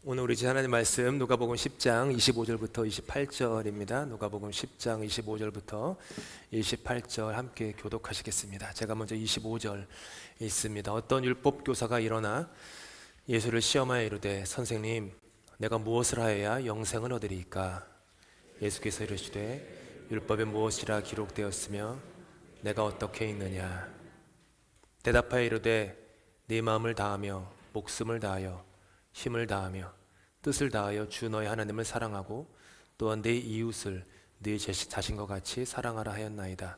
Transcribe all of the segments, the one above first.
오늘 우리 하나님 말씀 누가복음 10장 25절부터 28절입니다. 누가복음 10장 25절부터 28절 함께 교독하시겠습니다. 제가 먼저 25절 있습니다. 어떤 율법 교사가 일어나 예수를 시험하여 이르되 선생님 내가 무엇을 하여야 영생을 얻으리이까? 예수께서 이르시되 율법에 무엇이라 기록되었으며 내가 어떻게 읽느냐? 대답하여 이르되 네 마음을 다하며 목숨을 다하여 힘을 다하며 뜻을 다하여 주 너의 하나님을 사랑하고 또한 네 이웃을 네 자신과 같이 사랑하라 하였나이다.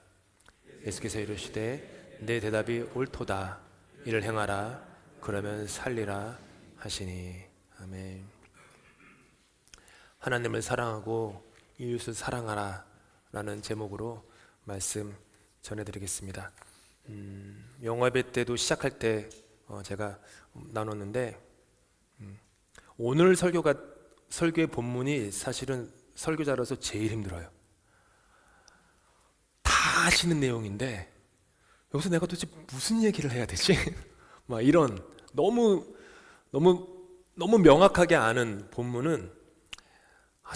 예수께서 이르시되 내 대답이 옳도다. 이를 행하라. 그러면 살리라 하시니. 아멘. 하나님을 사랑하고 이웃을 사랑하라 라는 제목으로 말씀 전해드리겠습니다. 영화배 때도 시작할 때 제가 나눴는데 오늘 설교의 본문이 사실은 설교자로서 제일 힘들어요. 다 아시는 내용인데 여기서 내가 도대체 무슨 얘기를 해야 되지? 막 이런 너무 명확하게 아는 본문은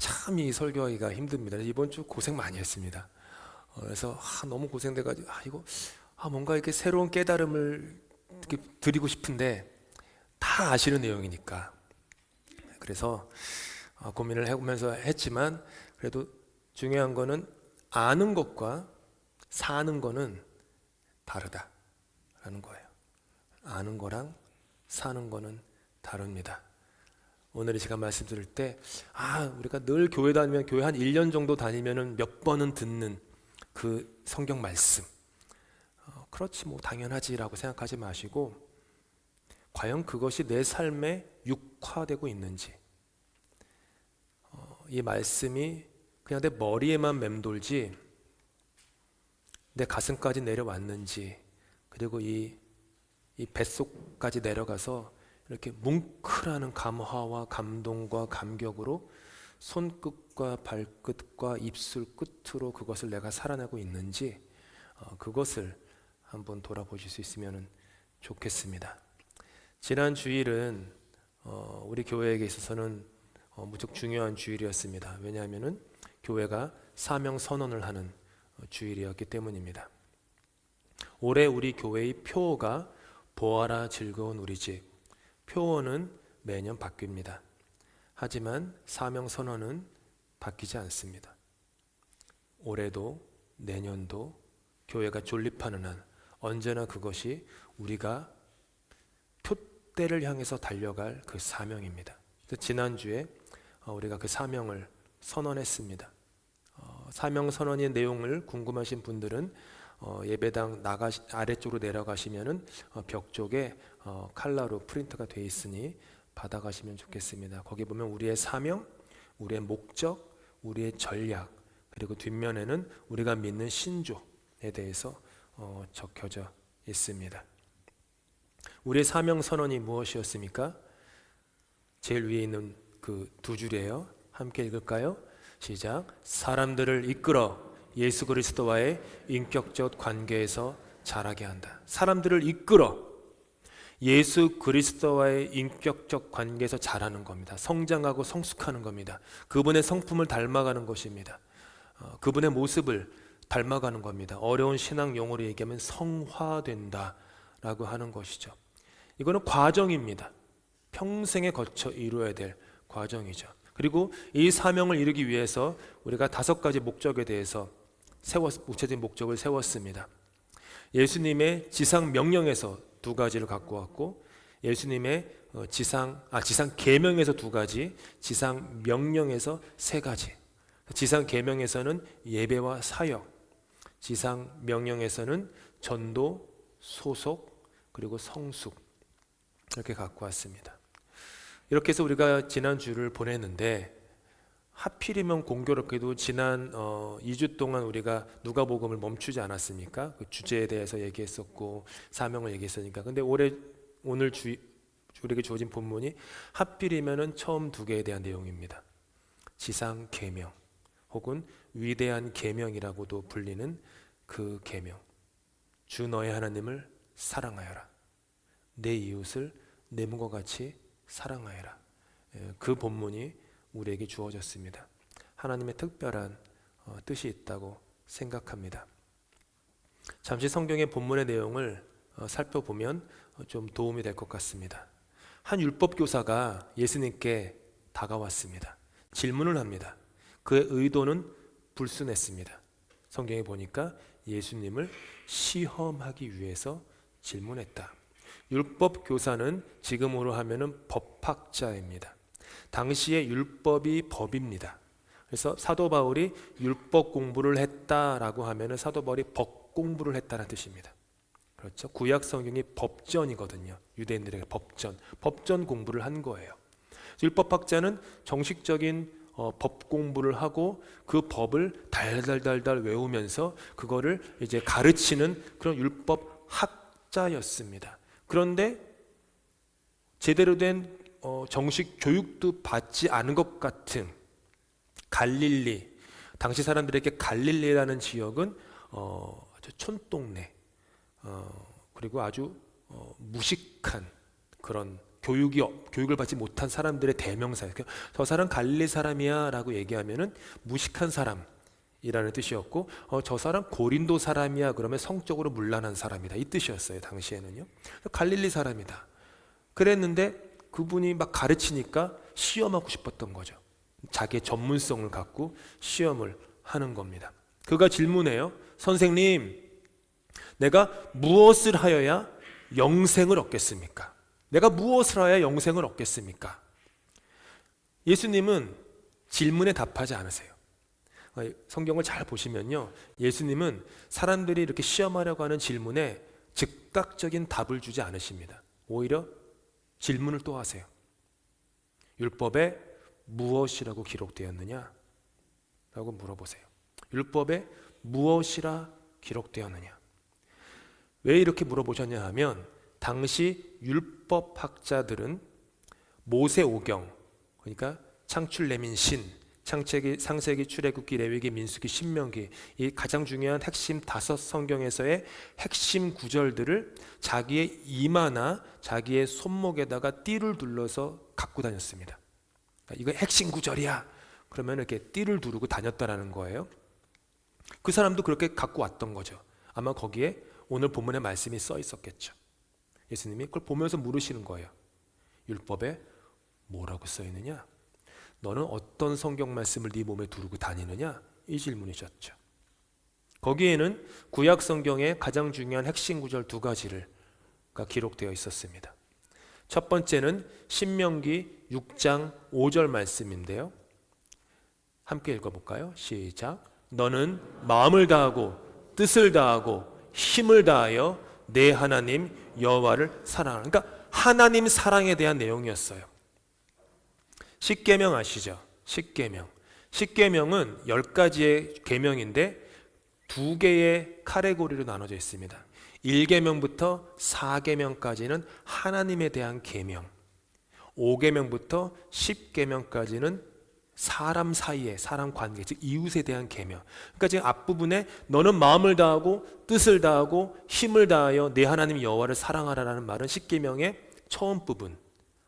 참 이 설교하기가 힘듭니다. 이번 주 고생 많이 했습니다. 그래서 너무 고생돼가지고 뭔가 이렇게 새로운 깨달음을 이렇게 드리고 싶은데 다 아시는 내용이니까. 그래서 고민을 해보면서 했지만 그래도 중요한 거는 아는 것과 사는 거는 다르다라는 거예요. 아는 거랑 사는 거는 다릅니다. 오늘 이 시간 말씀 드릴 때 우리가 늘 교회 다니면 교회 한 1년 정도 다니면은 몇 번은 듣는 그 성경 말씀 그렇지 뭐 당연하지라고 생각하지 마시고 과연 그것이 내 삶에 육화되고 있는지 이 말씀이 그냥 내 머리에만 맴돌지 내 가슴까지 내려왔는지 그리고 이 뱃속까지 내려가서 이렇게 뭉클하는 감화와 감동과 감격으로 손끝과 발끝과 입술 끝으로 그것을 내가 살아내고 있는지 그것을 한번 돌아보실 수 있으면 좋겠습니다. 지난 주일은 우리 교회에게 있어서는 무척 중요한 주일이었습니다. 왜냐하면 교회가 사명 선언을 하는 주일이었기 때문입니다. 올해 우리 교회의 표어가 보아라 즐거운 우리 집. 표어는 매년 바뀝니다. 하지만 사명 선언은 바뀌지 않습니다. 올해도 내년도 교회가 존립하는 한 언제나 그것이 우리가 표대를 향해서 달려갈 그 사명입니다. 지난주에 우리가 그 사명을 선언했습니다. 사명 선언의 내용을 궁금하신 분들은 예배당 아래쪽으로 내려가시면은 벽 쪽에 칼라로 프린트가 되어 있으니 받아가시면 좋겠습니다. 거기 보면 우리의 사명, 우리의 목적, 우리의 전략 그리고 뒷면에는 우리가 믿는 신조에 대해서 적혀져 있습니다. 우리의 사명 선언이 무엇이었습니까? 제일 위에 있는 그 두 줄이에요. 함께 읽을까요? 시작. 사람들을 이끌어 예수 그리스도와의 인격적 관계에서 자라게 한다. 사람들을 이끌어 예수 그리스도와의 인격적 관계에서 자라는 겁니다. 성장하고 성숙하는 겁니다. 그분의 성품을 닮아가는 것입니다. 그분의 모습을 닮아가는 겁니다. 어려운 신앙 용어로 얘기하면 성화된다라고 하는 것이죠. 이거는 과정입니다. 평생에 거쳐 이루어야 될 과정이죠. 그리고 이 사명을 이루기 위해서 우리가 5가지 목적에 대해서 구체적인 목적을 세웠습니다. 예수님의 지상 명령에서 2가지를 갖고 왔고 예수님의 지상 계명에서 2가지, 지상 명령에서 3가지. 지상 계명에서는 예배와 사역, 지상 명령에서는 전도, 소속, 그리고 성숙 이렇게 갖고 왔습니다. 이렇게 해서 우리가 지난 주를 보냈는데 하필이면 공교롭게도 지난 2주 동안 우리가 누가복음을 멈추지 않았습니까? 그 주제에 대해서 얘기했었고 사명을 얘기했으니까. 근데 오늘 우리에게 주어진 본문이 하필이면은 처음 2개에 대한 내용입니다. 지상 계명 혹은 위대한 계명이라고도 불리는 그 계명. 주 너의 하나님을 사랑하여라. 내 이웃을 내 몸과 같이 사랑하여라. 그 본문이 우리에게 주어졌습니다. 하나님의 특별한 뜻이 있다고 생각합니다. 잠시 성경의 본문의 내용을 살펴보면 좀 도움이 될 것 같습니다. 한 율법 교사가 예수님께 다가왔습니다. 질문을 합니다. 그의 의도는 불순했습니다. 성경에 보니까 예수님을 시험하기 위해서 질문했다. 율법 교사는 지금으로 하면은 법학자입니다. 당시의 율법이 법입니다. 그래서 사도 바울이 율법 공부를 했다라고 하면은 사도 바울이 법 공부를 했다는 뜻입니다. 그렇죠? 구약 성경이 법전이거든요. 유대인들에게 법전 공부를 한 거예요. 율법학자는 정식적인 법 공부를 하고 그 법을 달달달달 외우면서 그거를 이제 가르치는 그런 율법학자였습니다. 그런데 제대로 된 정식 교육도 받지 않은 것 같은 갈릴리, 당시 사람들에게 갈릴리라는 지역은 아주 촌동네, 그리고 아주 무식한 그런 교육을 받지 못한 사람들의 대명사예요. 저 사람 갈릴리 사람이야 라고 얘기하면은 무식한 사람이라는 뜻이었고, 저 사람 고린도 사람이야 그러면 성적으로 문란한 사람이다 이 뜻이었어요. 당시에는요. 갈릴리 사람이다 그랬는데 그분이 막 가르치니까 시험하고 싶었던 거죠. 자기의 전문성을 갖고 시험을 하는 겁니다. 그가 질문해요. 선생님, 내가 무엇을 하여야 영생을 얻겠습니까? 내가 무엇을 하여야 영생을 얻겠습니까? 예수님은 질문에 답하지 않으세요. 성경을 잘 보시면요, 예수님은 사람들이 이렇게 시험하려고 하는 질문에 즉각적인 답을 주지 않으십니다. 오히려 질문을 또 하세요. 율법에 무엇이라고 기록되었느냐? 라고 물어보세요. 율법에 무엇이라 기록되었느냐? 왜 이렇게 물어보셨냐 하면 당시 율법학자들은 모세오경, 그러니까 창출 레민신, 창세기, 창세기, 출애굽기, 레위기, 민수기, 신명기, 이 가장 중요한 핵심 5 성경에서의 핵심 구절들을 자기의 이마나 자기의 손목에다가 띠를 둘러서 갖고 다녔습니다. 이거 핵심 구절이야. 그러면 이렇게 띠를 두르고 다녔다라는 거예요. 그 사람도 그렇게 갖고 왔던 거죠. 아마 거기에 오늘 본문의 말씀이 써 있었겠죠. 예수님이 그걸 보면서 물으시는 거예요. 율법에 뭐라고 써 있느냐? 너는 어떤 성경 말씀을 네 몸에 두르고 다니느냐? 이 질문이셨죠. 거기에는 구약 성경의 가장 중요한 핵심 구절 2가지가 기록되어 있었습니다. 첫 번째는 신명기 6장 5절 말씀인데요. 함께 읽어볼까요? 시작. 너는 마음을 다하고 뜻을 다하고 힘을 다하여 내 하나님 여호와를 사랑하라. 그러니까 하나님 사랑에 대한 내용이었어요. 십계명 아시죠? 십계명. 십계명은 10가지의 계명인데 2개의 카테고리로 나눠져 있습니다. 1계명부터 4계명까지는 하나님에 대한 계명, 5계명부터 10계명까지는 사람 사이의 사람 관계, 즉 이웃에 대한 계명. 그러니까 지금 앞부분에 너는 마음을 다하고 뜻을 다하고 힘을 다하여 내 하나님 여호와를 사랑하라라는 말은 십계명의 처음 부분,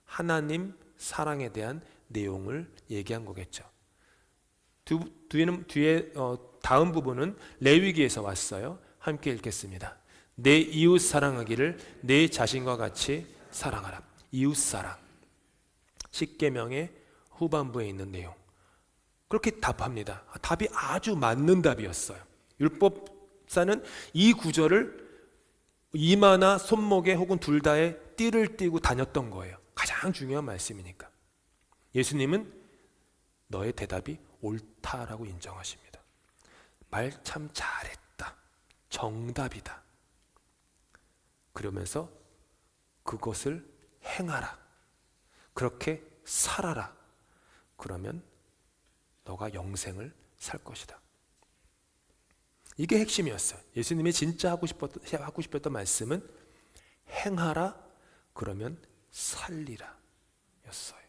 하나님 사랑에 대한 내용을 얘기한 거겠죠. 뒤에 다음 부분은 레위기에서 왔어요. 함께 읽겠습니다. 내 이웃 사랑하기를 내 자신과 같이 사랑하라. 이웃 사랑. 십계명의 후반부에 있는 내용. 그렇게 답합니다. 답이 아주 맞는 답이었어요. 율법사는 이 구절을 이마나 손목에 혹은 둘 다에 띠를 띠고 다녔던 거예요. 가장 중요한 말씀이니까. 예수님은 너의 대답이 옳다라고 인정하십니다. 말 참 잘했다. 정답이다. 그러면서 그것을 행하라. 그렇게 살아라. 그러면 너가 영생을 살 것이다. 이게 핵심이었어요. 예수님이 진짜 하고 싶었던 말씀은 행하라. 그러면 살리라 였어요.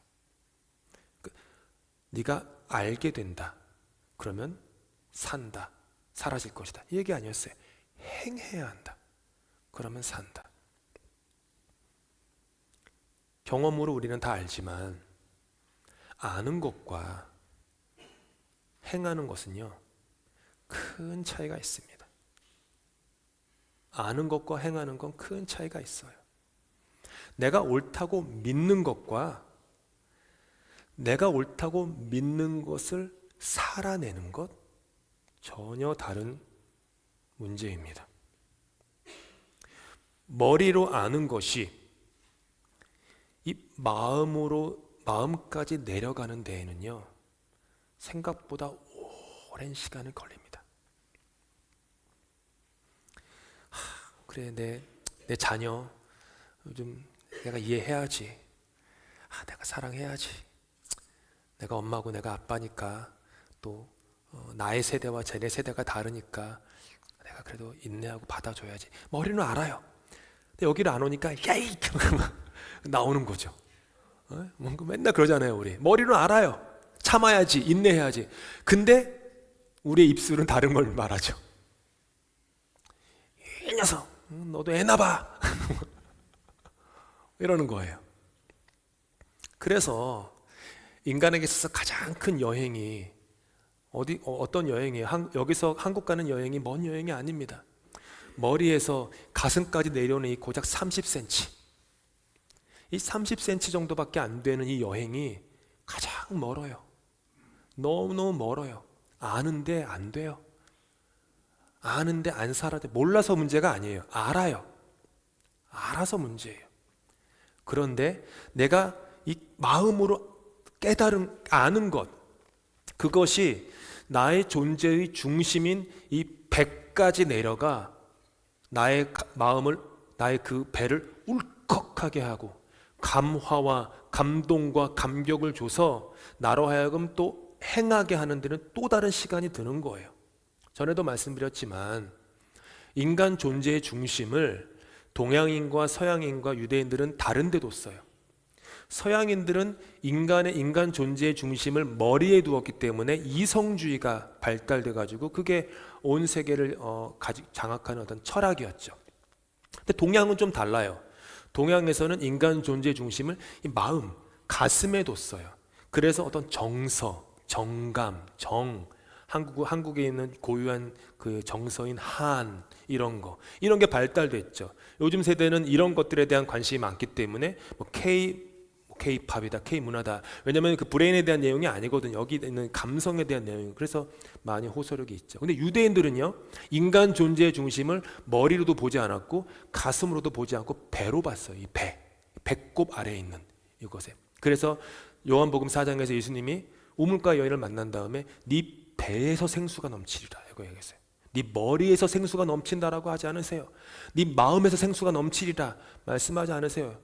네가 알게 된다. 그러면 산다. 사라질 것이다. 이 얘기 아니었어요. 행해야 한다. 그러면 산다. 경험으로 우리는 다 알지만 아는 것과 행하는 것은요, 큰 차이가 있습니다. 아는 것과 행하는 건 큰 차이가 있어요. 내가 옳다고 믿는 것과 내가 옳다고 믿는 것을 살아내는 것, 전혀 다른 문제입니다. 머리로 아는 것이 이 마음까지 내려가는 데에는요, 생각보다 오랜 시간이 걸립니다. 그래, 내 자녀 요즘 내가 이해해야지. 내가 사랑해야지. 내가 엄마고 내가 아빠니까 또 나의 세대와 쟤네 세대가 다르니까 내가 그래도 인내하고 받아줘야지. 머리는 알아요. 근데 여기를 안 오니까 야이 나오는 거죠. 뭔가 맨날 그러잖아요. 우리 머리는 알아요. 참아야지, 인내해야지. 근데 우리의 입술은 다른 걸 말하죠. 이 녀석, 너도 애나 봐. 이러는 거예요. 그래서 인간에게 있어서 가장 큰 여행이 어떤 여행이에요? 여기서 한국 가는 여행이 먼 여행이 아닙니다. 머리에서 가슴까지 내려오는 이 고작 30cm, 이 30cm 정도밖에 안 되는 이 여행이 가장 멀어요. 너무너무 멀어요. 아는데 안 돼요. 아는데 안 살아야 돼. 몰라서 문제가 아니에요. 알아요. 알아서 문제예요. 그런데 내가 이 마음으로 아는 것, 그것이 나의 존재의 중심인 이 배까지 내려가 나의 마음을, 나의 그 배를 울컥하게 하고 감화와 감동과 감격을 줘서 나로 하여금 또 행하게 하는 데는 또 다른 시간이 드는 거예요. 전에도 말씀드렸지만 인간 존재의 중심을 동양인과 서양인과 유대인들은 다른 데 뒀어요. 서양인들은 인간 존재의 중심을 머리에 두었기 때문에 이성주의가 발달돼 가지고 그게 온 세계를 장악하는 어떤 철학이었죠. 근데 동양은 좀 달라요. 동양에서는 인간 존재의 중심을 이 마음, 가슴에 뒀어요. 그래서 어떤 정서, 정감, 한국에 있는 고유한 그 정서인 한, 이런 게 발달됐죠. 요즘 세대는 이런 것들에 대한 관심이 많기 때문에 K-팝이다, K-문화다. 왜냐하면 그 브레인에 대한 내용이 아니거든요. 여기 있는 감성에 대한 내용. 그래서 많이 호소력이 있죠. 근데 유대인들은요, 인간 존재의 중심을 머리로도 보지 않았고 가슴으로도 보지 않고 배로 봤어요. 이 배꼽 아래에 있는 이것에. 그래서 요한복음 4장에서 예수님이 우물가 여인을 만난 다음에 네 배에서 생수가 넘치리라 이거 얘기했어요. 네 머리에서 생수가 넘친다라고 하지 않으세요. 네 마음에서 생수가 넘치리라 말씀하지 않으세요.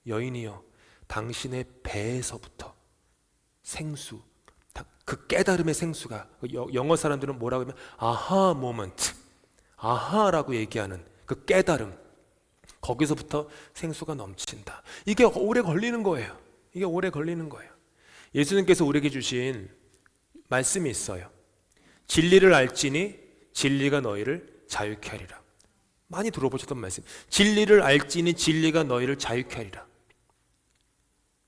여인이여, 당신의 배에서부터 생수, 그 깨달음의 생수가, 영어 사람들은 뭐라고 하면 아하 모먼트, 아하라고 얘기하는 그 깨달음, 거기서부터 생수가 넘친다. 이게 오래 걸리는 거예요. 이게 오래 걸리는 거예요. 예수님께서 우리에게 주신 말씀이 있어요. 진리를 알지니 진리가 너희를 자유케 하리라. 많이 들어보셨던 말씀. 진리를 알지니 진리가 너희를 자유케 하리라.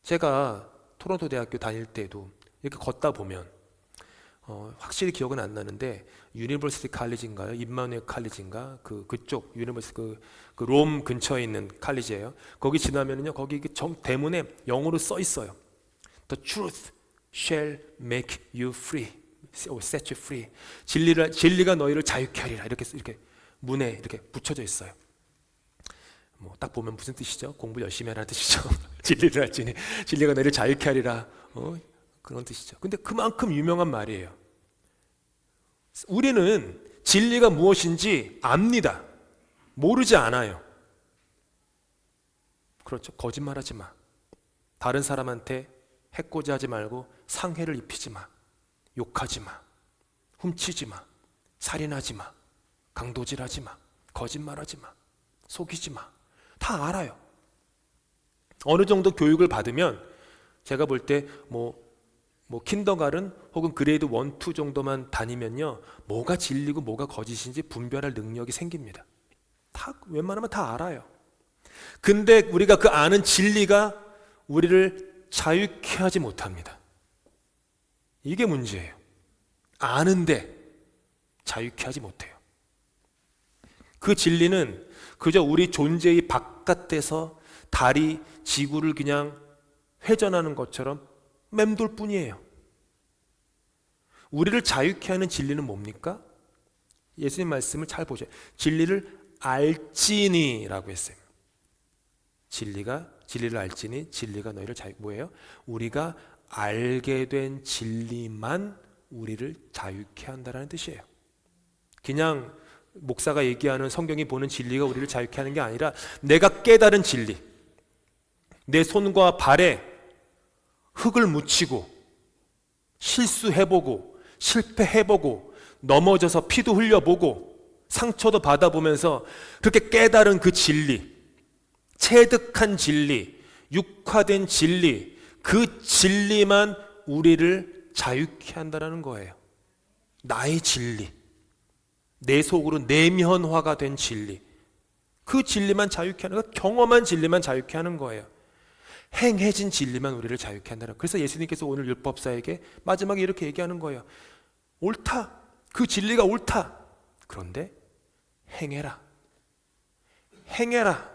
제가 토론토 대학교 다닐 때도 이렇게 걷다 보면 확실히 기억은 안 나는데 유니버시티 칼리지인가요? 임마누엘 칼리지인가? 그쪽 유니버시티 그 롬 근처에 있는 칼리지예요. 거기 지나면은요, 거기 대문에 영어로 써 있어요. The truth shall make you free, or set you free. 진리가 너희를 자유케 하리라. 이렇게 문에 이렇게 붙여져 있어요. 딱 보면 무슨 뜻이죠? 공부 열심히 하라는 뜻이죠. 진리를 알지니 진리가 너희를 자유케 하리라. 그런 뜻이죠. 근데 그만큼 유명한 말이에요. 우리는 진리가 무엇인지 압니다. 모르지 않아요. 그렇죠. 거짓말하지 마. 다른 사람한테 해코지 하지 말고 상해를 입히지 마. 욕하지 마. 훔치지 마. 살인하지 마. 강도질하지 마. 거짓말하지 마. 속이지 마. 다 알아요. 어느 정도 교육을 받으면 제가 볼 때 킨더가른 혹은 그레이드 1, 2 정도만 다니면요, 뭐가 진리고 뭐가 거짓인지 분별할 능력이 생깁니다. 웬만하면 다 알아요. 근데 우리가 그 아는 진리가 우리를 자유케 하지 못합니다. 이게 문제예요. 아는데 자유케 하지 못해요. 그 진리는 그저 우리 존재의 바깥에서 달이 지구를 그냥 회전하는 것처럼 맴돌 뿐이에요. 우리를 자유케 하는 진리는 뭡니까? 예수님 말씀을 잘 보세요. 진리를 알지니라고 했어요. 진리를 알지니 진리가 너희를 뭐예요? 우리가 알게 된 진리만 우리를 자유케 한다라는 뜻이에요. 그냥 목사가 얘기하는 성경이 보는 진리가 우리를 자유케 하는 게 아니라 내가 깨달은 진리, 내 손과 발에 흙을 묻히고 실수해보고 실패해보고 넘어져서 피도 흘려보고 상처도 받아보면서 그렇게 깨달은 그 진리, 체득한 진리, 육화된 진리, 그 진리만 우리를 자유케 한다는 거예요. 나의 진리, 내 속으로 내면화가 된 진리, 그 진리만 자유케 하는 거예요. 경험한 진리만 자유케 하는 거예요. 행해진 진리만 우리를 자유케 한다는 거예요. 그래서 예수님께서 오늘 율법사에게 마지막에 이렇게 얘기하는 거예요. 옳다, 그 진리가 옳다. 그런데 행해라, 행해라.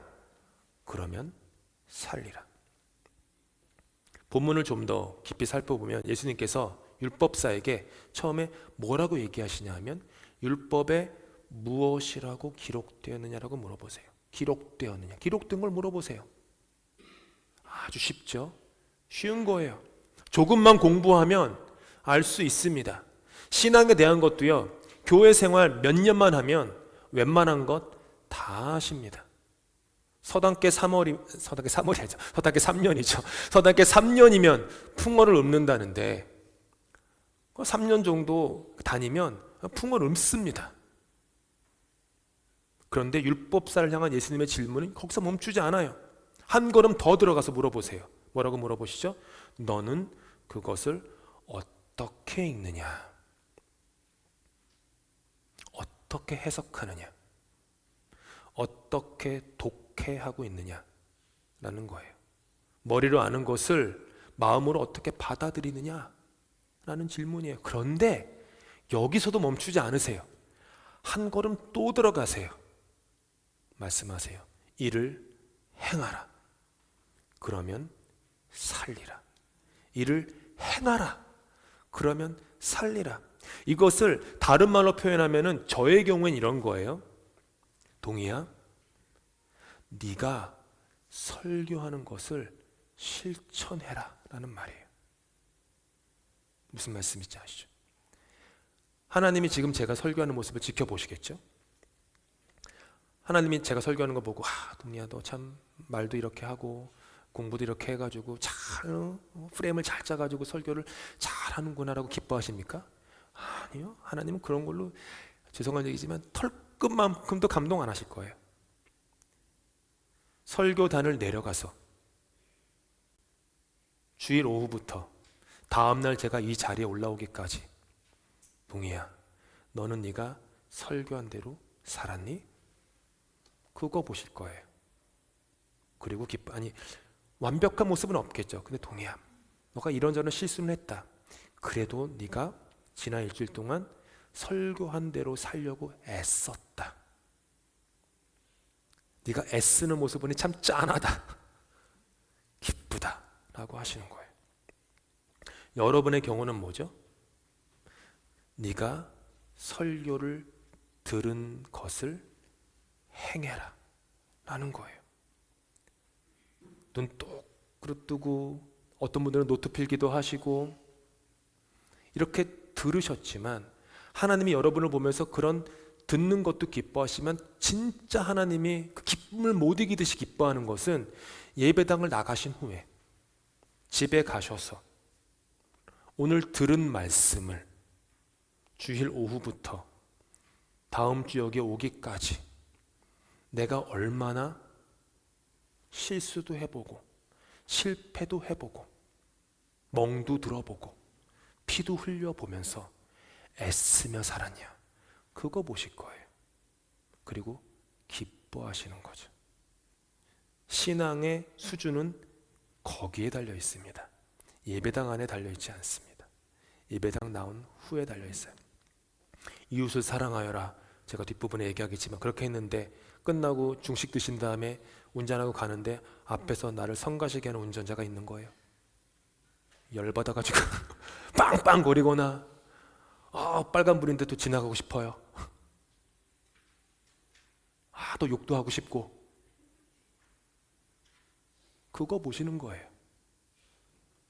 그러면 살리라. 본문을 좀 더 깊이 살펴보면 예수님께서 율법사에게 처음에 뭐라고 얘기하시냐 하면 율법에 무엇이라고 기록되었느냐라고 물어보세요. 기록되었느냐, 기록된 걸 물어보세요. 아주 쉽죠? 쉬운 거예요. 조금만 공부하면 알 수 있습니다. 신앙에 대한 것도요, 교회 생활 몇 년만 하면 웬만한 것 다 아십니다. 서당계 3년이죠. 서당계 3년이면 풍어를 읊는다는데 3년 정도 다니면 풍어를 읊습니다. 그런데 율법사를 향한 예수님의 질문은 거기서 멈추지 않아요. 한 걸음 더 들어가서 물어보세요. 뭐라고 물어보시죠? 너는 그것을 어떻게 읽느냐? 어떻게 해석하느냐? 어떻게 독해하고 있느냐라는 거예요. 머리로 아는 것을 마음으로 어떻게 받아들이느냐라는 질문이에요. 그런데 여기서도 멈추지 않으세요. 한 걸음 또 들어가세요. 말씀하세요. 이를 행하라. 그러면 살리라. 이를 행하라. 그러면 살리라. 이것을 다른 말로 표현하면은 저의 경우엔 이런 거예요. 동희야, 네가 설교하는 것을 실천해라 라는 말이에요. 무슨 말씀인지 아시죠? 하나님이 지금 제가 설교하는 모습을 지켜보시겠죠? 하나님이 제가 설교하는 거 보고 동희야 너 참 말도 이렇게 하고 공부도 이렇게 해가지고 잘 프레임을 잘 짜가지고 설교를 잘하는구나 라고 기뻐하십니까? 아니요. 하나님은 그런 걸로 죄송한 얘기지만 털끝만큼도 감동 안 하실 거예요. 설교단을 내려가서 주일 오후부터 다음날 제가 이 자리에 올라오기까지 동희야 너는 네가 설교한 대로 살았니? 그거 보실 거예요. 그리고 완벽한 모습은 없겠죠. 근데 동희야 너가 이런저런 실수는 했다. 그래도 네가 지난 일주일 동안 설교한 대로 살려고 애썼다. 네가 애쓰는 모습 보니 참 짠하다. 기쁘다 라고 하시는 거예요. 여러분의 경우는 뭐죠? 네가 설교를 들은 것을 행해라 라는 거예요. 눈 똑그릇 뜨고 어떤 분들은 노트 필기도 하시고 이렇게 들으셨지만 하나님이 여러분을 보면서 그런 듣는 것도 기뻐하시면 진짜 하나님이 그 기쁨을 못 이기듯이 기뻐하는 것은 예배당을 나가신 후에 집에 가셔서 오늘 들은 말씀을 주일 오후부터 다음 주 여기에 오기까지 내가 얼마나 실수도 해보고 실패도 해보고 멍도 들어보고 피도 흘려보면서 애쓰며 살았냐 그거 보실 거예요. 그리고 기뻐하시는 거죠. 신앙의 수준은 거기에 달려 있습니다. 예배당 안에 달려 있지 않습니다. 예배당 나온 후에 달려 있어요. 이웃을 사랑하여라. 제가 뒷부분에 얘기하겠지만 그렇게 했는데 끝나고 중식 드신 다음에 운전하고 가는데 앞에서 나를 성가시게 하는 운전자가 있는 거예요. 열받아가지고 빵빵 거리거나 빨간불인데 또 지나가고 싶어요. 또 욕도 하고 싶고. 그거 보시는 거예요.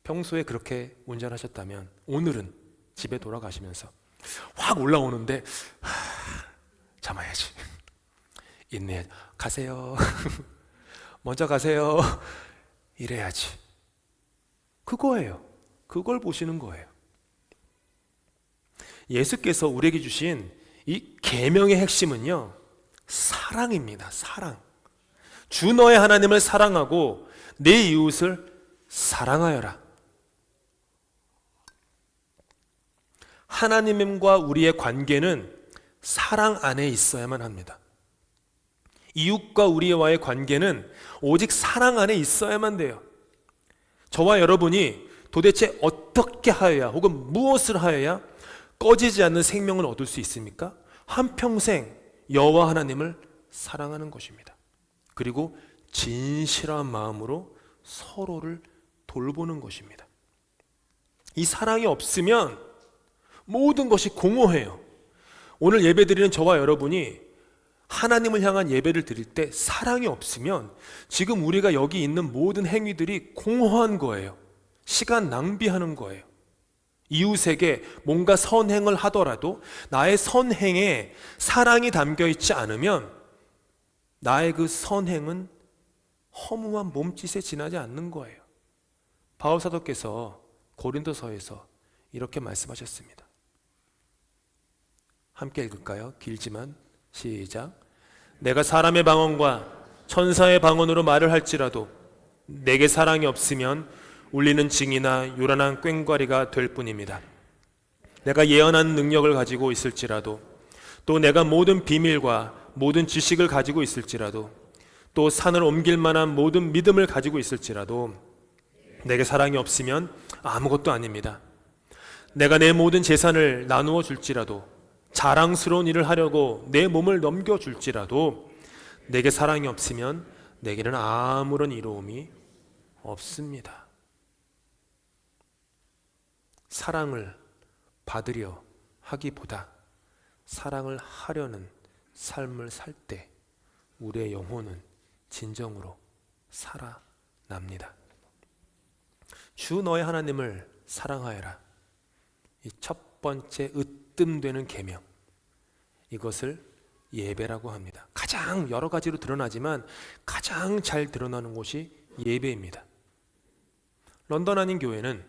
평소에 그렇게 운전하셨다면 오늘은 집에 돌아가시면서 확 올라오는데 참아야지. 인내 가세요. 먼저 가세요. 이래야지. 그거예요. 그걸 보시는 거예요. 예수께서 우리에게 주신 이 계명의 핵심은요, 사랑입니다. 사랑. 주 너의 하나님을 사랑하고 내 이웃을 사랑하여라. 하나님과 우리의 관계는 사랑 안에 있어야만 합니다. 이웃과 우리와의 관계는 오직 사랑 안에 있어야만 돼요. 저와 여러분이 도대체 어떻게 하여야 혹은 무엇을 하여야 꺼지지 않는 생명을 얻을 수 있습니까? 한평생 여호와 하나님을 사랑하는 것입니다. 그리고 진실한 마음으로 서로를 돌보는 것입니다. 이 사랑이 없으면 모든 것이 공허해요. 오늘 예배드리는 저와 여러분이 하나님을 향한 예배를 드릴 때 사랑이 없으면 지금 우리가 여기 있는 모든 행위들이 공허한 거예요. 시간 낭비하는 거예요. 이웃에게 뭔가 선행을 하더라도 나의 선행에 사랑이 담겨 있지 않으면 나의 그 선행은 허무한 몸짓에 지나지 않는 거예요. 바울 사도께서 고린도서에서 이렇게 말씀하셨습니다. 함께 읽을까요? 길지만 시작. 내가 사람의 방언과 천사의 방언으로 말을 할지라도 내게 사랑이 없으면 울리는 징이나 요란한 꽹과리가 될 뿐입니다. 내가 예언하는 능력을 가지고 있을지라도 또 내가 모든 비밀과 모든 지식을 가지고 있을지라도 또 산을 옮길 만한 모든 믿음을 가지고 있을지라도 내게 사랑이 없으면 아무것도 아닙니다. 내가 내 모든 재산을 나누어 줄지라도 자랑스러운 일을 하려고 내 몸을 넘겨줄지라도 내게 사랑이 없으면 내게는 아무런 이로움이 없습니다. 사랑을 받으려 하기보다 사랑을 하려는 삶을 살 때 우리의 영혼은 진정으로 살아납니다. 주 너의 하나님을 사랑하여라. 이 첫 번째 으뜸되는 계명, 이것을 예배라고 합니다. 가장 여러 가지로 드러나지만 가장 잘 드러나는 곳이 예배입니다. 런던 한인 교회는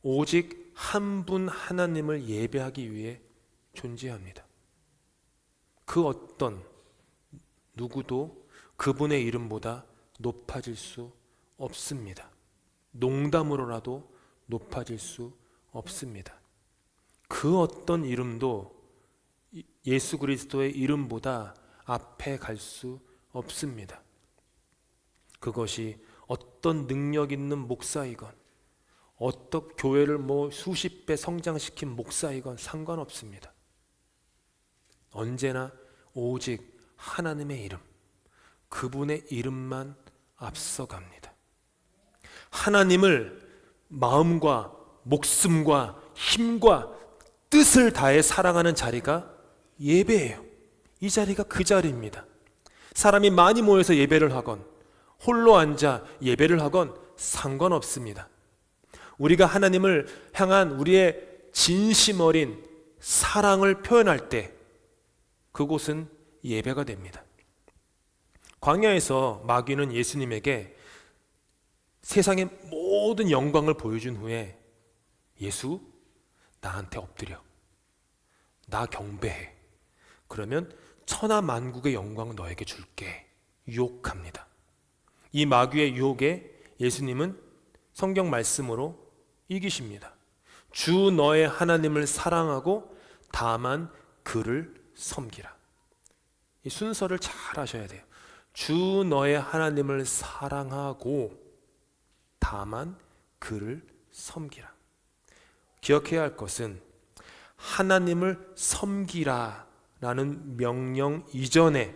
오직 한 분 하나님을 예배하기 위해 존재합니다. 그 어떤 누구도 그분의 이름보다 높아질 수 없습니다. 농담으로라도 높아질 수 없습니다. 그 어떤 이름도 예수 그리스도의 이름보다 앞에 갈 수 없습니다. 그것이 어떤 능력 있는 목사이건 어떤 교회를 수십 배 성장시킨 목사이건 상관없습니다. 언제나 오직 하나님의 이름, 그분의 이름만 앞서갑니다. 하나님을 마음과 목숨과 힘과 뜻을 다해 사랑하는 자리가 예배예요. 이 자리가 그 자리입니다. 사람이 많이 모여서 예배를 하건 홀로 앉아 예배를 하건 상관없습니다. 우리가 하나님을 향한 우리의 진심 어린 사랑을 표현할 때 그곳은 예배가 됩니다. 광야에서 마귀는 예수님에게 세상의 모든 영광을 보여준 후에 예수, 나한테 엎드려. 나 경배해. 그러면 천하 만국의 영광을 너에게 줄게. 유혹합니다. 이 마귀의 유혹에 예수님은 성경 말씀으로 이기십니다. 주 너의 하나님을 사랑하고 다만 그를 섬기라. 이 순서를 잘 하셔야 돼요. 주 너의 하나님을 사랑하고 다만 그를 섬기라. 기억해야 할 것은 하나님을 섬기라 라는 명령 이전에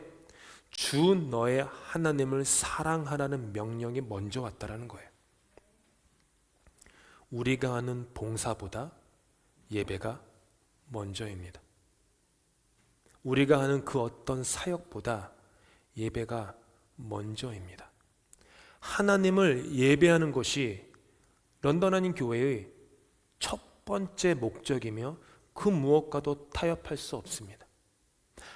주 너의 하나님을 사랑하라는 명령이 먼저 왔다라는 거예요. 우리가 하는 봉사보다 예배가 먼저입니다. 우리가 하는 그 어떤 사역보다 예배가 먼저입니다. 하나님을 예배하는 것이 런던 한인 교회의 첫 번째 목적이며 그 무엇과도 타협할 수 없습니다.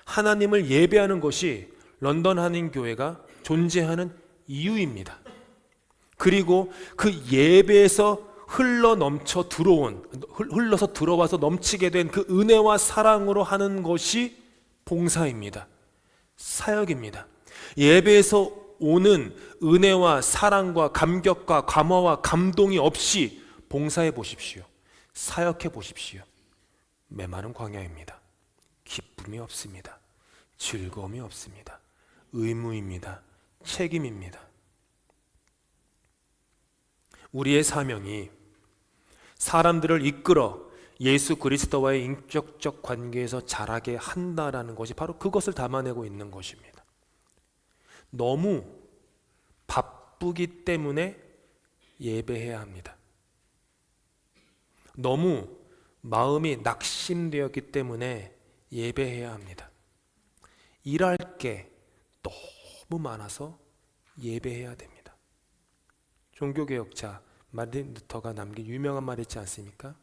하나님을 예배하는 것이 런던 한인 교회가 존재하는 이유입니다. 그리고 그 예배에서 흘러서 들어와서 넘치게 된 그 은혜와 사랑으로 하는 것이 봉사입니다. 사역입니다. 예배에서 오는 은혜와 사랑과 감격과 감화와 감동이 없이 봉사해 보십시오. 사역해 보십시오. 메마른 광야입니다. 기쁨이 없습니다. 즐거움이 없습니다. 의무입니다. 책임입니다. 우리의 사명이 사람들을 이끌어 예수 그리스도와의 인격적 관계에서 자라게 한다라는 것이 바로 그것을 담아내고 있는 것입니다. 너무 바쁘기 때문에 예배해야 합니다. 너무 마음이 낙심되었기 때문에 예배해야 합니다. 일할 게 너무 많아서 예배해야 됩니다. 종교개혁자 마틴 루터가 남긴 유명한 말이 있지 않습니까?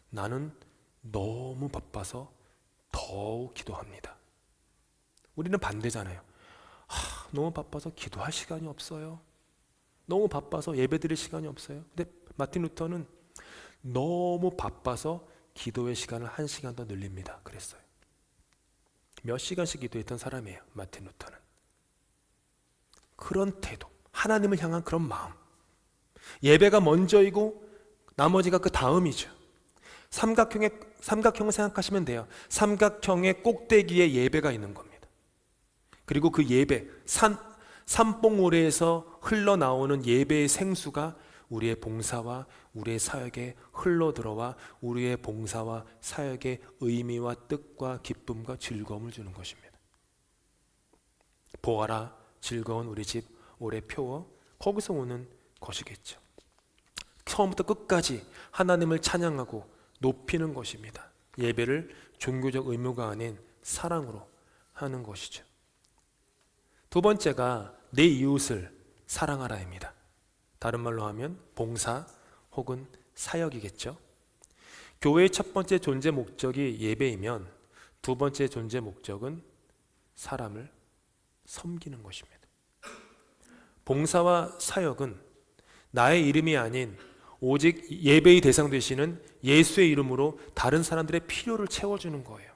나는 너무 바빠서 더욱 기도합니다. 우리는 반대잖아요. 너무 바빠서 기도할 시간이 없어요. 너무 바빠서 예배드릴 시간이 없어요. 근데 마틴 루터는 너무 바빠서 기도의 시간을 1시간 더 늘립니다. 그랬어요. 몇 시간씩 기도했던 사람이에요, 마틴 루터는. 그런 태도, 하나님을 향한 그런 마음. 예배가 먼저이고 나머지가 그 다음이죠. 삼각형을 생각하시면 돼요. 삼각형의 꼭대기에 예배가 있는 겁니다. 그리고 그 예배, 산봉우레에서 흘러나오는 예배의 생수가 우리의 봉사와 우리의 사역에 흘러들어와 우리의 봉사와 사역의 의미와 뜻과 기쁨과 즐거움을 주는 것입니다. 보아라, 즐거운 우리 집 오래 표어, 거기서 오는 것이겠죠. 처음부터 끝까지 하나님을 찬양하고 높이는 것입니다. 예배를 종교적 의무가 아닌 사랑으로 하는 것이죠. 두 번째가 내 이웃을 사랑하라입니다. 다른 말로 하면 봉사 혹은 사역이겠죠. 교회의 첫 번째 존재 목적이 예배이면 두 번째 존재 목적은 사람을 섬기는 것입니다. 봉사와 사역은 나의 이름이 아닌 오직 예배의 대상 되시는 예수의 이름으로 다른 사람들의 필요를 채워주는 거예요.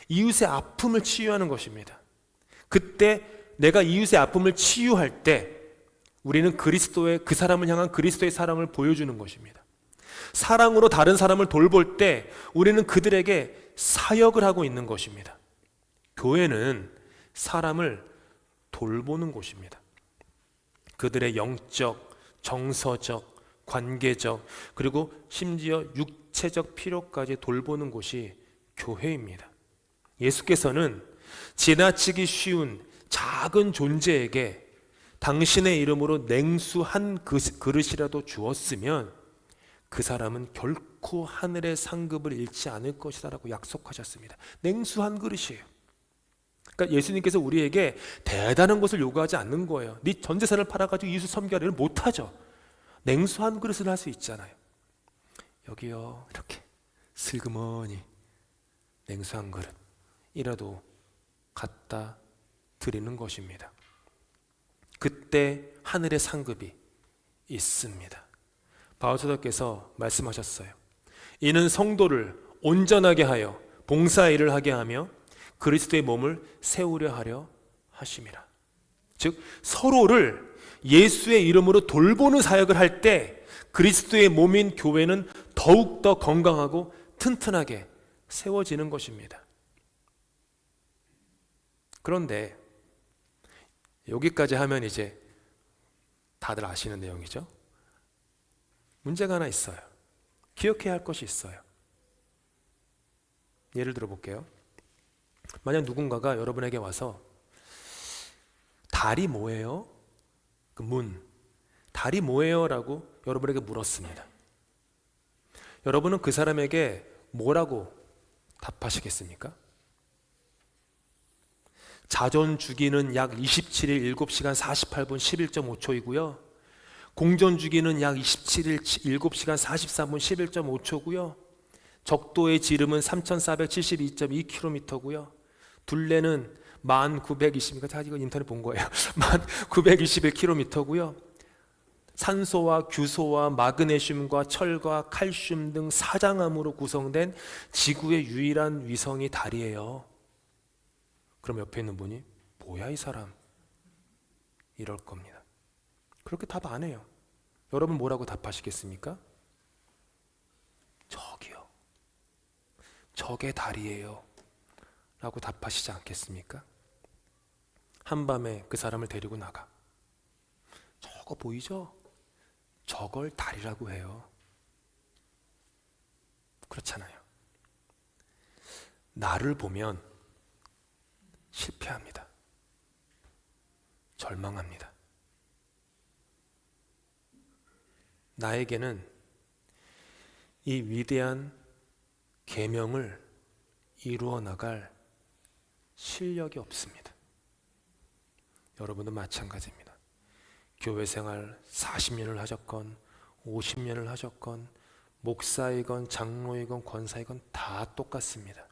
이웃의 아픔을 치유하는 것입니다. 그때 내가 이웃의 아픔을 치유할 때 우리는 그 사람을 향한 그리스도의 사랑을 보여주는 것입니다. 사랑으로 다른 사람을 돌볼 때 우리는 그들에게 사역을 하고 있는 것입니다. 교회는 사람을 돌보는 곳입니다. 그들의 영적, 정서적, 관계적, 그리고 심지어 육체적 필요까지 돌보는 곳이 교회입니다. 예수께서는 지나치기 쉬운 작은 존재에게 당신의 이름으로 냉수 한 그릇이라도 주었으면 그 사람은 결코 하늘의 상급을 잃지 않을 것이다라고 약속하셨습니다. 냉수 한 그릇이에요. 그러니까 예수님께서 우리에게 대단한 것을 요구하지 않는 거예요. 네 전 재산을 팔아가지고 이웃을 섬기라를 못하죠. 냉수 한 그릇을 할 수 있잖아요. 여기요, 이렇게 슬그머니 냉수 한 그릇이라도 갖다 드리는 것입니다. 그때 하늘의 상급이 있습니다. 바울사도께서 말씀하셨어요. 이는 성도를 온전하게 하여 봉사의 일을 하게 하며 그리스도의 몸을 세우려 하려 하심이라. 즉 서로를 예수의 이름으로 돌보는 사역을 할 때 그리스도의 몸인 교회는 더욱더 건강하고 튼튼하게 세워지는 것입니다. 그런데 여기까지 하면 이제 다들 아시는 내용이죠. 문제가 하나 있어요. 기억해야 할 것이 있어요. 예를 들어 볼게요. 만약 누군가가 여러분에게 와서 달이 뭐예요? 그 문, 달이 뭐예요? 라고 여러분에게 물었습니다. 여러분은 그 사람에게 뭐라고 답하시겠습니까? 자전 주기는 약 27일 7시간 48분 11.5초이고요. 공전 주기는 약 27일 7시간 43분 11.5초고요. 적도의 지름은 3472.2km고요. 둘레는 1920, 이거 인터넷 본 거예요. 1921km고요. 산소와 규소와 마그네슘과 철과 칼슘 등 사장암으로 구성된 지구의 유일한 위성이 달이에요. 그럼 옆에 있는 분이 뭐야 이 사람? 이럴 겁니다. 그렇게 답 안 해요. 여러분 뭐라고 답하시겠습니까? 저기요. 저게 달이에요. 라고 답하시지 않겠습니까? 한밤에 그 사람을 데리고 나가. 저거 보이죠? 저걸 달이라고 해요. 그렇잖아요. 나를 보면 실패합니다. 절망합니다. 나에게는 이 위대한 계명을 이루어 나갈 실력이 없습니다. 여러분도 마찬가지입니다. 교회 생활 40년을 하셨건 50년을 하셨건 목사이건 장로이건 권사이건 다 똑같습니다.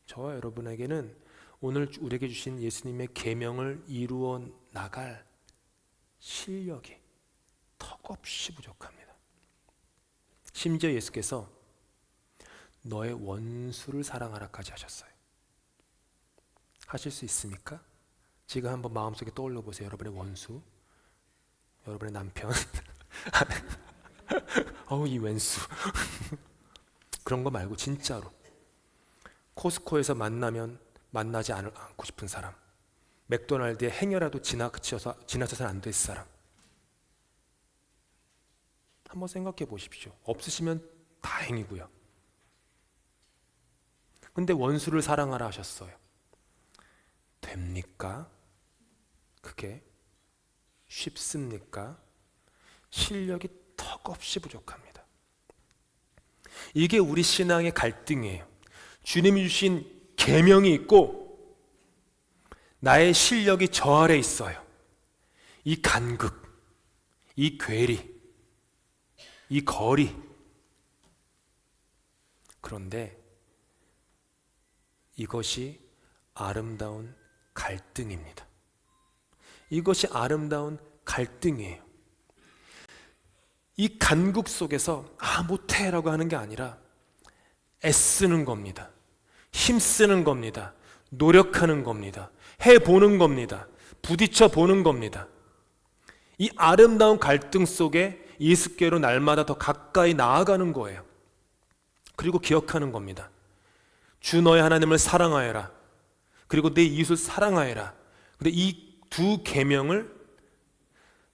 저와 여러분에게는 오늘 우리에게 주신 예수님의 계명을 이루어 나갈 실력이 턱없이 부족합니다. 심지어 예수께서 너의 원수를 사랑하라까지 하셨어요. 하실 수 있습니까? 지금 한번 마음속에 떠올려 보세요. 여러분의 원수, 여러분의 남편, 이 왼수. 그런 거 말고 진짜로 코스코에서 만나면 만나지 않고 싶은 사람, 맥도날드에 행여라도 지나쳐서는 안 될 사람. 한번 생각해 보십시오. 없으시면 다행이고요. 근데 원수를 사랑하라 하셨어요. 됩니까? 그게 쉽습니까? 실력이 턱없이 부족합니다. 이게 우리 신앙의 갈등이에요. 주님이 주신 계명이 있고 나의 실력이 저 아래 있어요. 이 간극, 이 괴리, 이 거리. 그런데 이것이 아름다운 갈등입니다. 이것이 아름다운 갈등이에요. 이 간극 속에서 못해라고 하는 게 아니라 애쓰는 겁니다. 힘쓰는 겁니다. 노력하는 겁니다. 해보는 겁니다. 부딪혀 보는 겁니다. 이 아름다운 갈등 속에 예수께로 날마다 더 가까이 나아가는 거예요. 그리고 기억하는 겁니다. 주 너의 하나님을 사랑하여라. 그리고 내 이웃을 사랑하여라. 근데 이 두 계명을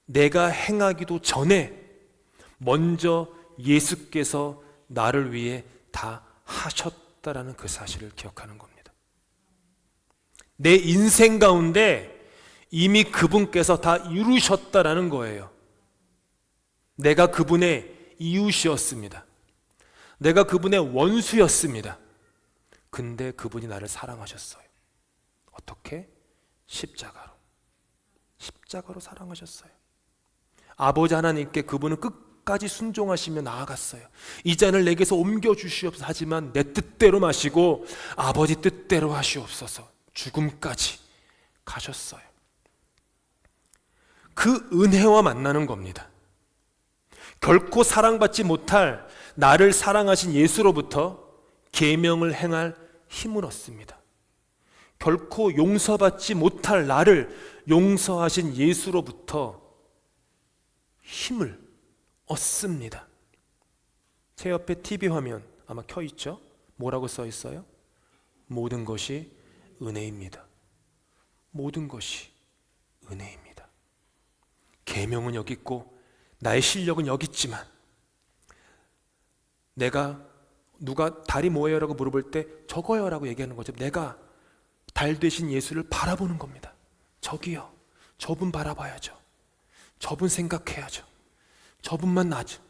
내가 행하기도 전에 먼저 예수께서 나를 위해 다 하셨다라는 그 사실을 기억하는 겁니다. 내 인생 가운데 이미 그분께서 다 이루셨다라는 거예요. 내가 그분의 이웃이었습니다. 내가 그분의 원수였습니다. 근데 그분이 나를 사랑하셨어요. 어떻게? 십자가로 사랑하셨어요. 아버지 하나님께 그분은 끝까지 순종하시며 나아갔어요. 이 잔을 내게서 옮겨주시옵소서. 하지만 내 뜻대로 마시고 아버지 뜻대로 하시옵소서. 죽음까지 가셨어요. 그 은혜와 만나는 겁니다. 결코 사랑받지 못할 나를 사랑하신 예수로부터 계명을 행할 힘을 얻습니다. 결코 용서받지 못할 나를 용서하신 예수로부터 힘을 얻습니다. 제 옆에 TV 화면 아마 켜 있죠? 뭐라고 써 있어요? 모든 것이 은혜입니다. 모든 것이 은혜입니다. 계명은 여기 있고 나의 실력은 여기 있지만 내가 누가 달이 뭐예요? 라고 물어볼 때 저거요 라고 얘기하는 거죠. 내가 달 되신 예수를 바라보는 겁니다. 저기요. 저분 바라봐야죠. 저분 생각해야죠. 저분만 나죠.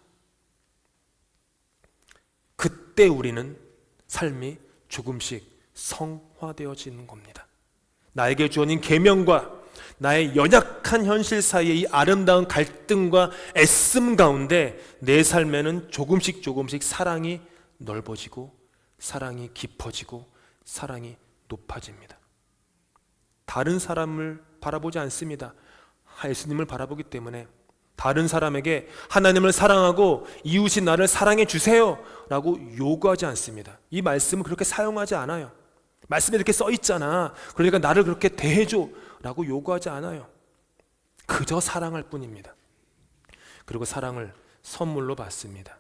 그때 우리는 삶이 조금씩 성화되어지는 겁니다. 나에게 주어진 계명과 나의 연약한 현실 사이의 이 아름다운 갈등과 애씀 가운데 내 삶에는 조금씩 사랑이 넓어지고 사랑이 깊어지고 사랑이 높아집니다. 다른 사람을 바라보지 않습니다. 예수님을 바라보기 때문에 다른 사람에게 하나님을 사랑하고 이웃이 나를 사랑해 주세요 라고 요구하지 않습니다. 이 말씀을 그렇게 사용하지 않아요. 말씀에 이렇게 써 있잖아. 그러니까 나를 그렇게 대해줘 라고 요구하지 않아요. 그저 사랑할 뿐입니다. 그리고 사랑을 선물로 받습니다.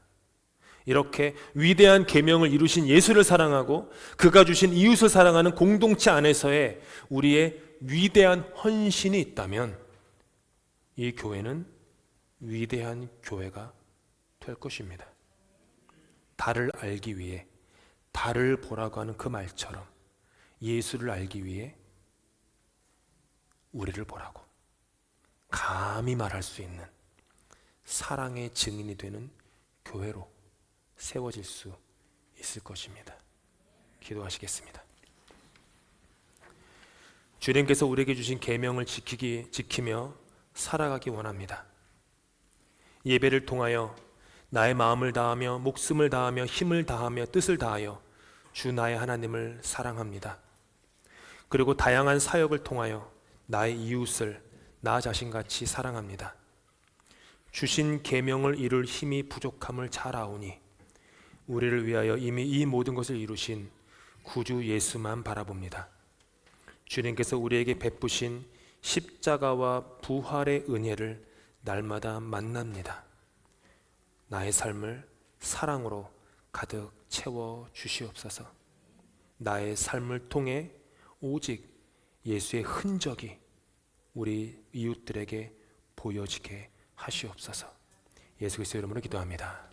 이렇게 위대한 계명을 이루신 예수를 사랑하고 그가 주신 이웃을 사랑하는 공동체 안에서의 우리의 위대한 헌신이 있다면 이 교회는 위대한 교회가 될 것입니다. 달을 알기 위해 달을 보라고 하는 그 말처럼 예수를 알기 위해 우리를 보라고 감히 말할 수 있는 사랑의 증인이 되는 교회로 세워질 수 있을 것입니다. 기도하시겠습니다. 주님께서 우리에게 주신 계명을 지키며 살아가기 원합니다. 예배를 통하여 나의 마음을 다하며 목숨을 다하며 힘을 다하며 뜻을 다하여 주 나의 하나님을 사랑합니다. 그리고 다양한 사역을 통하여 나의 이웃을 나 자신같이 사랑합니다. 주신 계명을 이룰 힘이 부족함을 잘 아오니 우리를 위하여 이미 이 모든 것을 이루신 구주 예수만 바라봅니다. 주님께서 우리에게 베푸신 십자가와 부활의 은혜를 날마다 만납니다. 나의 삶을 사랑으로 가득 채워 주시옵소서. 나의 삶을 통해 오직 예수의 흔적이 우리 이웃들에게 보여지게 하시옵소서. 예수 그리스도의 이름으로 기도합니다.